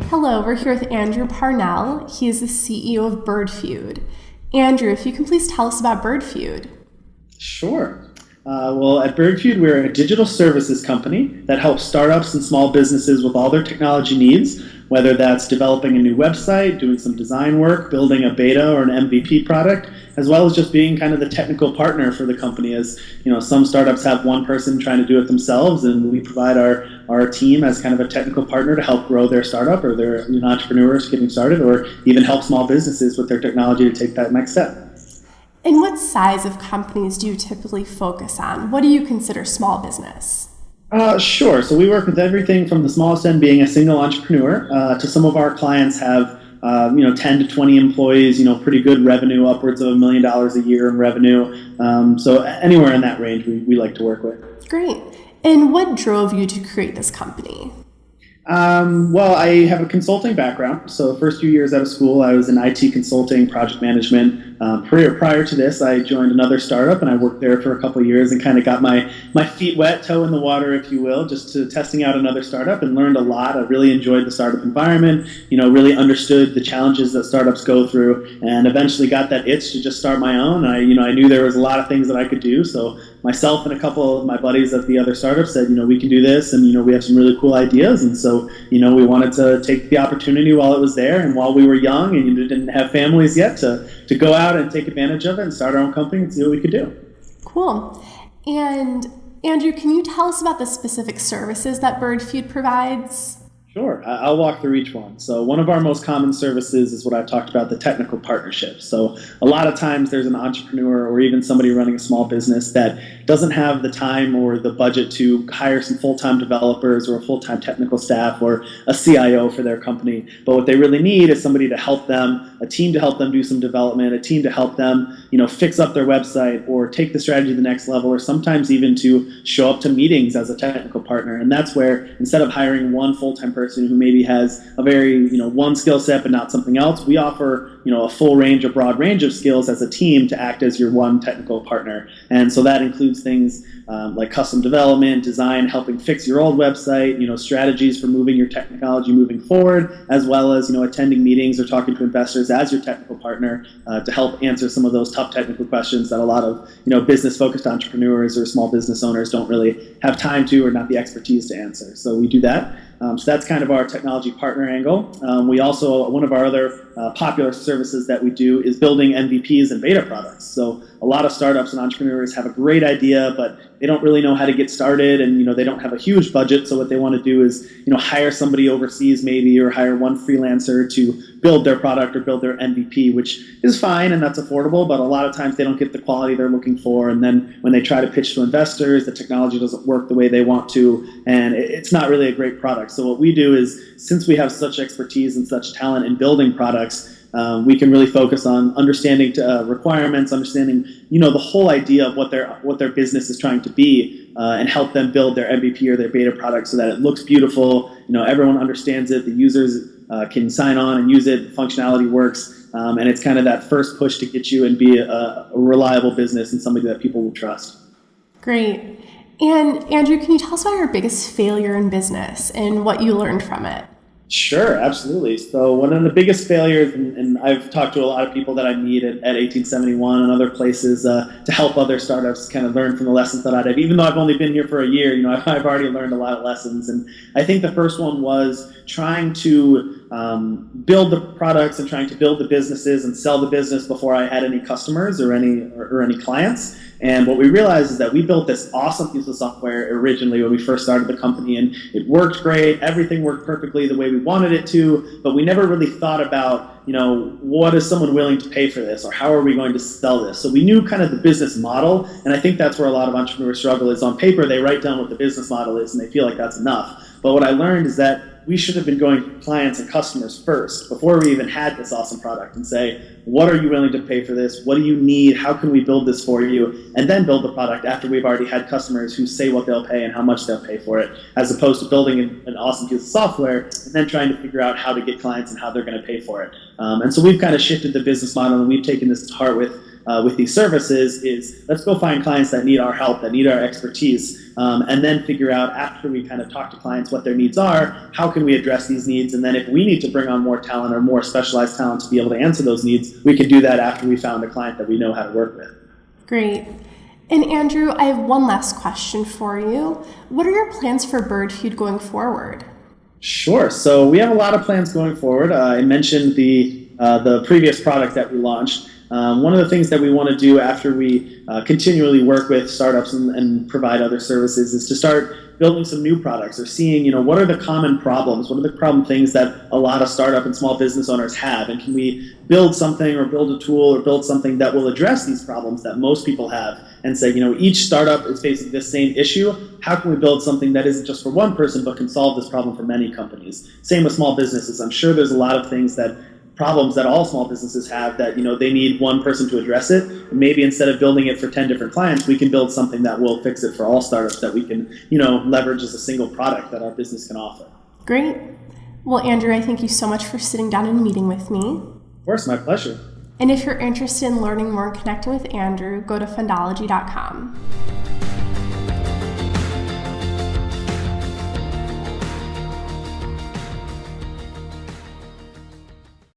Hello, we're here with Andrew Parnell. He is the CEO of Birdfeud. Andrew, if you can please tell us about Birdfeud. Sure. Well, at Birdfeud, we're a digital services company that helps startups and small businesses with all their technology needs, whether that's developing a new website, doing some design work, building a beta or an MVP product, as well as just being kind of the technical partner for the company. As you know, some startups have one person trying to do it themselves, and we provide our team as kind of a technical partner to help grow their startup or their entrepreneurs getting started, or even help small businesses with their technology to take that next step. And what size of companies do you typically focus on? What do you consider small business? Sure. So we work with everything from the smallest end being a single entrepreneur to some of our clients have 10 to 20 employees, pretty good revenue, upwards of $1 million a year in revenue. So anywhere in that range we like to work with. Great. And what drove you to create this company? Well, I have a consulting background. So the first few years out of school, I was in IT consulting, project management. Prior to this, I joined another startup, and I worked there for a couple of years and kind of got my feet wet, toe in the water, if you will, just to testing out another startup, and learned a lot. I really enjoyed the startup environment, really understood the challenges that startups go through, and eventually got that itch to just start my own. I knew there was a lot of things that I could do, so myself and a couple of my buddies at the other startups said, we can do this, and we have some really cool ideas, and so we wanted to take the opportunity while it was there, and while we were young and didn't have families yet, to go out and take advantage of it and start our own company and see what we could do. Cool. And Andrew, can you tell us about the specific services that Birdfeud provides? Sure. I'll walk through each one. So one of our most common services is what I've talked about, the technical partnership. So a lot of times there's an entrepreneur or even somebody running a small business that doesn't have the time or the budget to hire some full-time developers or a full-time technical staff or a CIO for their company. But what they really need is somebody to help them, a team to help them do some development, a team to help them, fix up their website or take the strategy to the next level, or sometimes even to show up to meetings as a technical partner. And that's where, instead of hiring one full-time person who maybe has a very one skill set but not something else, we offer a full range, a broad range of skills as a team to act as your one technical partner. And so that includes things like custom development, design, helping fix your old website, strategies for moving your technology moving forward, as well as attending meetings or talking to investors as your technical partner to help answer some of those tough technical questions that a lot of business-focused entrepreneurs or small business owners don't really have time to or not the expertise to answer. So we do that. So that's kind of our technology partner angle. We also, one of our other popular services that we do is building MVPs and beta products. So a lot of startups and entrepreneurs have a great idea, but they don't really know how to get started, and they don't have a huge budget. So what they want to do is hire somebody overseas maybe, or hire one freelancer to build their product or build their MVP, which is fine and that's affordable, but a lot of times they don't get the quality they're looking for. And then when they try to pitch to investors, the technology doesn't work the way they want to, and it's not really a great product. So what we do is, since we have such expertise and such talent in building products, we can really focus on understanding requirements, understanding the whole idea of what their business is trying to be, and help them build their MVP or their beta product so that it looks beautiful. Everyone understands it. The users can sign on and use it. The functionality works, and it's kind of that first push to get you and be a reliable business and somebody that people will trust. Great. And Andrew, can you tell us about your biggest failure in business and what you learned from it? Sure, absolutely. So one of the biggest failures, and I've talked to a lot of people that I meet at 1871 and other places to help other startups kind of learn from the lessons that I'd have. Even though I've only been here for a year, I've already learned a lot of lessons. And I think the first one was trying to build the products and trying to build the businesses and sell the business before I had any customers or any clients. And what we realized is that we built this awesome piece of software originally when we first started the company, and it worked great. Everything worked perfectly the way we wanted it to, but we never really thought about, what is someone willing to pay for this, or how are we going to sell this? So we knew kind of the business model, and I think that's where a lot of entrepreneurs struggle is on paper, they write down what the business model is and they feel like that's enough. But what I learned is that we should have been going to clients and customers first before we even had this awesome product and say, what are you willing to pay for this? What do you need? How can we build this for you? And then build the product after we've already had customers who say what they'll pay and how much they'll pay for it, as opposed to building an awesome piece of software and then trying to figure out how to get clients and how they're going to pay for it. And so we've kind of shifted the business model, and we've taken this to heart with with these services is let's go find clients that need our help, that need our expertise, and then figure out after we kind of talk to clients what their needs are, how can we address these needs, and then if we need to bring on more talent or more specialized talent to be able to answer those needs, we can do that after we found a client that we know how to work with. Great. And Andrew, I have one last question for you. What are your plans for Birdfeud going forward? Sure. So we have a lot of plans going forward. I mentioned the previous product that we launched. One of the things that we want to do after we continually work with startups and provide other services is to start building some new products or seeing, what are the common problems? What are the problem things that a lot of startup and small business owners have? And can we build something or build a tool or build something that will address these problems that most people have and say, each startup is facing this same issue. How can we build something that isn't just for one person but can solve this problem for many companies? Same with small businesses. I'm sure there's a lot of problems that all small businesses have that they need one person to address it. Maybe instead of building it for 10 different clients, we can build something that will fix it for all startups that we can leverage as a single product that our business can offer. Great. Well, Andrew, I thank you so much for sitting down and meeting with me. Of course, my pleasure. And if you're interested in learning more and connecting with Andrew, go to fundology.com.